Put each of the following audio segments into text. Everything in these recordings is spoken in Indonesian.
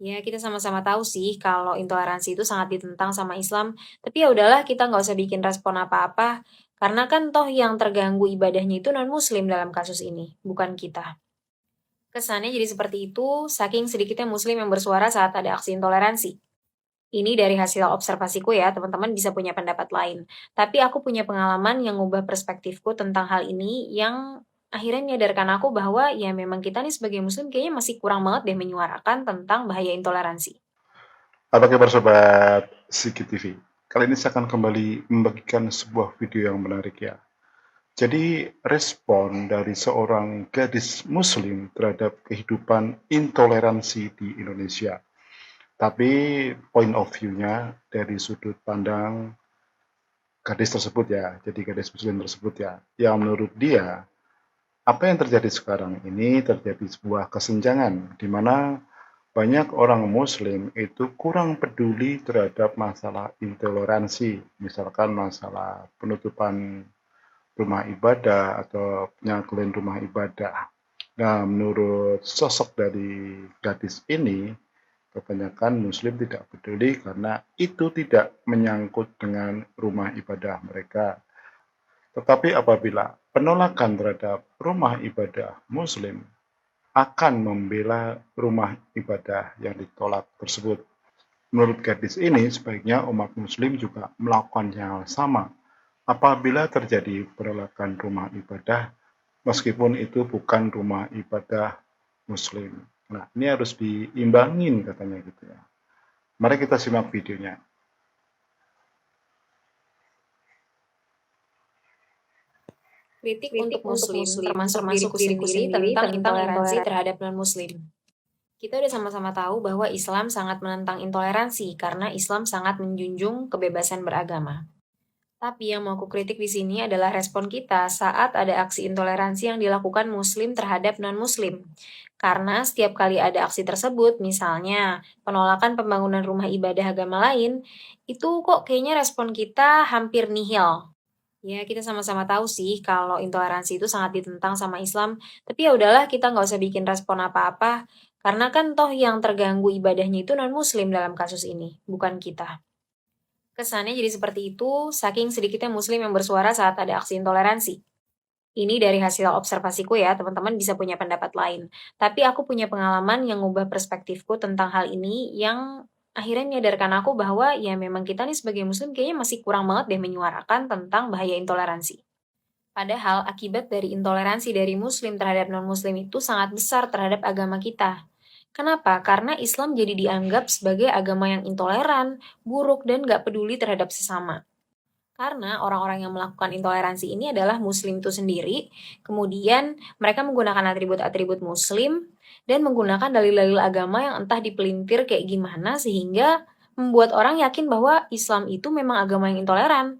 Ya, kita sama-sama tahu sih kalau intoleransi itu sangat ditentang sama Islam, tapi ya udahlah kita nggak usah bikin respon apa-apa, karena kan toh yang terganggu ibadahnya itu non-muslim dalam kasus ini, bukan kita. Kesannya jadi seperti itu, saking sedikitnya muslim yang bersuara saat ada aksi intoleransi. Ini dari hasil observasiku ya, teman-teman bisa punya pendapat lain. Tapi aku punya pengalaman yang ngubah perspektifku tentang hal ini yang akhirnya menyadarkan aku bahwa ya memang kita nih sebagai muslim kayaknya masih kurang banget deh menyuarakan tentang bahaya intoleransi. Apa kabar sobat Siki TV? Kali ini saya akan kembali membagikan sebuah video yang menarik ya. Jadi respon dari seorang gadis muslim terhadap kehidupan intoleransi di Indonesia. Tapi point of view-nya dari sudut pandang gadis tersebut ya. Jadi gadis muslim tersebut ya. Yang menurut dia, apa yang terjadi sekarang ini terjadi sebuah kesenjangan di mana banyak orang muslim itu kurang peduli terhadap masalah intoleransi, misalkan masalah penutupan rumah ibadah atau penyangkauan rumah ibadah. Nah, menurut sosok dari gadis ini, kebanyakan muslim tidak peduli karena itu tidak menyangkut dengan rumah ibadah mereka. Tetapi apabila penolakan terhadap rumah ibadah muslim akan membela rumah ibadah yang ditolak tersebut. Menurut gadis ini, sebaiknya umat muslim juga melakukan hal sama apabila terjadi penolakan rumah ibadah, meskipun itu bukan rumah ibadah muslim. Nah, ini harus diimbangin katanya gitu ya. Mari kita simak videonya. Kritik untuk Untuk muslim, muslim, termasuk termasuk diriku diriku sendiri sendiri tentang tentang intoleransi intoleransi. terhadap non-muslim. Kita udah sama-sama tahu bahwa Islam sangat menentang intoleransi karena Islam sangat menjunjung kebebasan beragama. Tapi yang mau aku kritik di sini adalah respon kita saat ada aksi intoleransi yang dilakukan muslim terhadap non-muslim. Karena setiap kali ada aksi tersebut, misalnya penolakan pembangunan rumah ibadah agama lain, itu kok kayaknya respon kita hampir nihil. Ya, kita sama-sama tahu sih kalau intoleransi itu sangat ditentang sama Islam, tapi ya udahlah kita nggak usah bikin respon apa-apa, karena kan toh yang terganggu ibadahnya itu non-muslim dalam kasus ini, bukan kita. Kesannya jadi seperti itu, saking sedikitnya muslim yang bersuara saat ada aksi intoleransi. Ini dari hasil observasiku ya, teman-teman bisa punya pendapat lain. Tapi aku punya pengalaman yang ngubah perspektifku tentang hal ini yang akhirnya menyadarkan aku bahwa ya memang kita nih sebagai muslim kayaknya masih kurang banget deh menyuarakan tentang bahaya intoleransi. Padahal akibat dari intoleransi dari muslim terhadap non-muslim itu sangat besar terhadap agama kita. Kenapa? Karena Islam jadi dianggap sebagai agama yang intoleran, buruk, dan gak peduli terhadap sesama. Karena orang-orang yang melakukan intoleransi ini adalah muslim itu sendiri, kemudian mereka menggunakan atribut-atribut muslim, dan menggunakan dalil-dalil agama yang entah dipelintir kayak gimana sehingga membuat orang yakin bahwa Islam itu memang agama yang intoleran.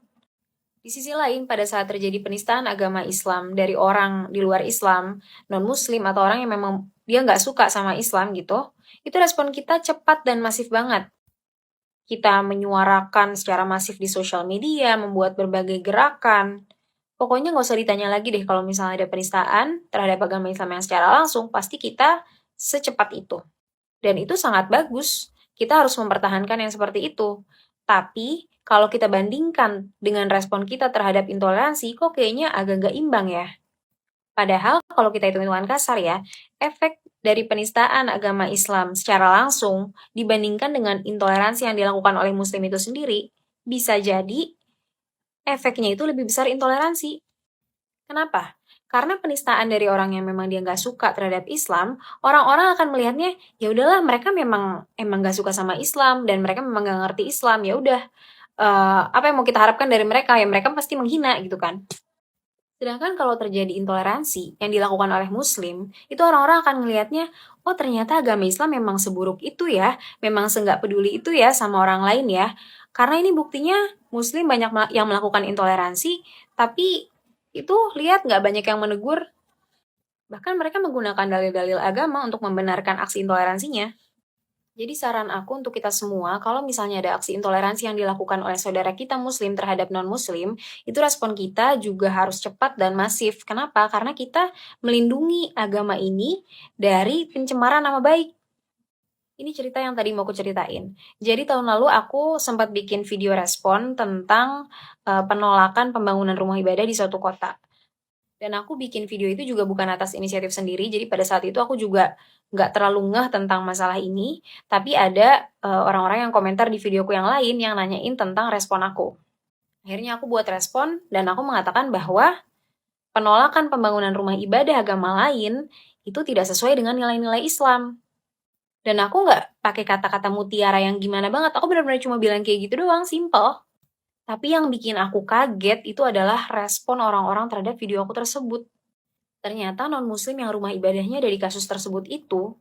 Di sisi lain, pada saat terjadi penistaan agama Islam dari orang di luar Islam, non-muslim atau orang yang memang dia nggak suka sama Islam gitu, itu respon kita cepat dan masif banget. Kita menyuarakan secara masif di sosial media, membuat berbagai gerakan. Pokoknya nggak usah ditanya lagi deh kalau misalnya ada penistaan terhadap agama Islam yang secara langsung, pasti kita secepat itu. Dan itu sangat bagus. Kita harus mempertahankan yang seperti itu. Tapi, kalau kita bandingkan dengan respon kita terhadap intoleransi, kok kayaknya agak nggak imbang ya. Padahal kalau kita hitung-hitungan kasar ya, efek dari penistaan agama Islam secara langsung dibandingkan dengan intoleransi yang dilakukan oleh muslim itu sendiri, bisa jadi efeknya itu lebih besar intoleransi. Kenapa? Karena penistaan dari orang yang memang dia nggak suka terhadap Islam, orang-orang akan melihatnya, ya udahlah mereka memang emang nggak suka sama Islam dan mereka memang nggak ngerti Islam, ya udah apa yang mau kita harapkan dari mereka ya mereka pasti menghina gitu kan. Sedangkan kalau terjadi intoleransi yang dilakukan oleh Muslim, itu orang-orang akan melihatnya, oh ternyata agama Islam memang seburuk itu ya, memang seenggak peduli itu ya sama orang lain ya. Karena ini buktinya Muslim banyak yang melakukan intoleransi, tapi itu lihat nggak banyak yang menegur. Bahkan mereka menggunakan dalil-dalil agama untuk membenarkan aksi intoleransinya. Jadi saran aku untuk kita semua, kalau misalnya ada aksi intoleransi yang dilakukan oleh saudara kita muslim terhadap non-muslim, itu respon kita juga harus cepat dan masif. Kenapa? Karena kita melindungi agama ini dari pencemaran nama baik. Ini cerita yang tadi mau aku ceritain. Jadi tahun lalu aku sempat bikin video respon tentang, penolakan pembangunan rumah ibadah di suatu kota. Dan aku bikin video itu juga bukan atas inisiatif sendiri, jadi pada saat itu aku juga nggak terlalu ngeh tentang masalah ini, tapi ada, orang-orang yang komentar di videoku yang lain yang nanyain tentang respon aku. Akhirnya aku buat respon dan aku mengatakan bahwa penolakan pembangunan rumah ibadah agama lain itu tidak sesuai dengan nilai-nilai Islam. Dan aku nggak pakai kata-kata mutiara yang gimana banget, aku benar-benar cuma bilang kayak gitu doang, simple. Tapi yang bikin aku kaget itu adalah respon orang-orang terhadap video aku tersebut. Ternyata non-muslim yang rumah ibadahnya dari kasus tersebut itu,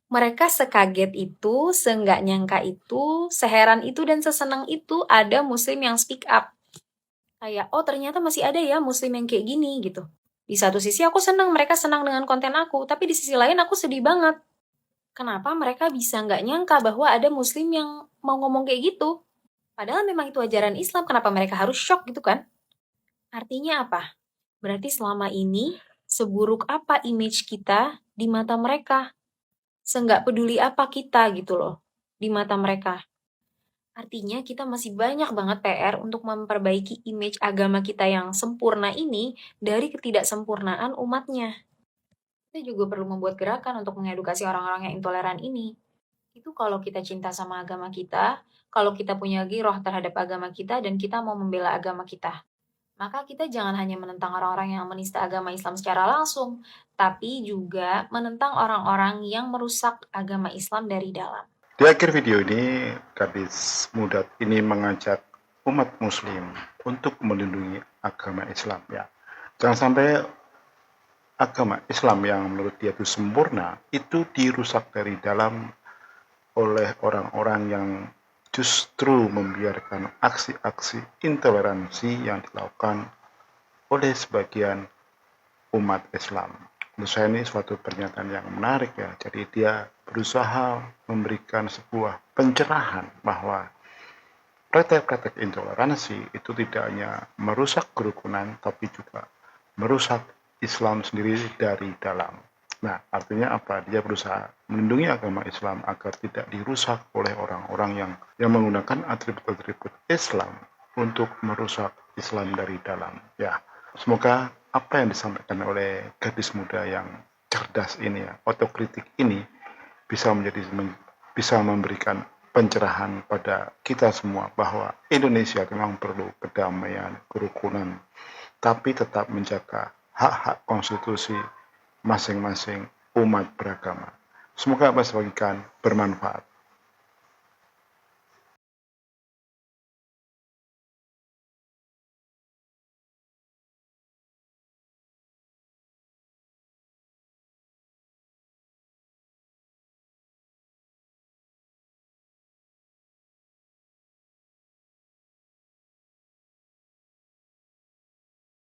mereka sekaget itu, seenggak nyangka itu, seheran itu, dan sesenang itu ada muslim yang speak up. Kayak, oh ternyata masih ada ya muslim yang kayak gini gitu. Di satu sisi aku senang, mereka senang dengan konten aku, tapi di sisi lain aku sedih banget. Kenapa mereka bisa nggak nyangka bahwa ada muslim yang mau ngomong kayak gitu? Padahal memang itu ajaran Islam, kenapa mereka harus shock gitu kan? Artinya apa? Berarti selama ini, seburuk apa image kita di mata mereka? Seenggak peduli apa kita gitu loh, di mata mereka. Artinya kita masih banyak banget PR untuk memperbaiki image agama kita yang sempurna ini dari ketidaksempurnaan umatnya. Kita juga perlu membuat gerakan untuk mengedukasi orang-orang yang intoleran ini. Itu kalau kita cinta sama agama kita, kalau kita punya giroh terhadap agama kita dan kita mau membela agama kita. Maka kita jangan hanya menentang orang-orang yang menista agama Islam secara langsung, tapi juga menentang orang-orang yang merusak agama Islam dari dalam. Di akhir video ini, gadis muda ini mengajak umat muslim untuk melindungi agama Islam ya. Jangan sampai agama Islam yang menurut dia itu sempurna, itu dirusak dari dalam oleh orang-orang yang justru membiarkan aksi-aksi intoleransi yang dilakukan oleh sebagian umat Islam. Menurut saya ini suatu pernyataan yang menarik ya. Jadi dia berusaha memberikan sebuah pencerahan bahwa praktek-praktek intoleransi itu tidak hanya merusak kerukunan, tapi juga merusak Islam sendiri dari dalam. Nah, artinya apa? Dia berusaha melindungi agama Islam agar tidak dirusak oleh orang-orang yang menggunakan atribut-atribut Islam untuk merusak Islam dari dalam. Ya, semoga apa yang disampaikan oleh gadis muda yang cerdas ini ya, otokritik ini bisa memberikan pencerahan pada kita semua bahwa Indonesia memang perlu kedamaian, kerukunan, tapi tetap menjaga hak-hak konstitusi masing-masing umat beragama. Semoga apa yang saya bagikan bermanfaat.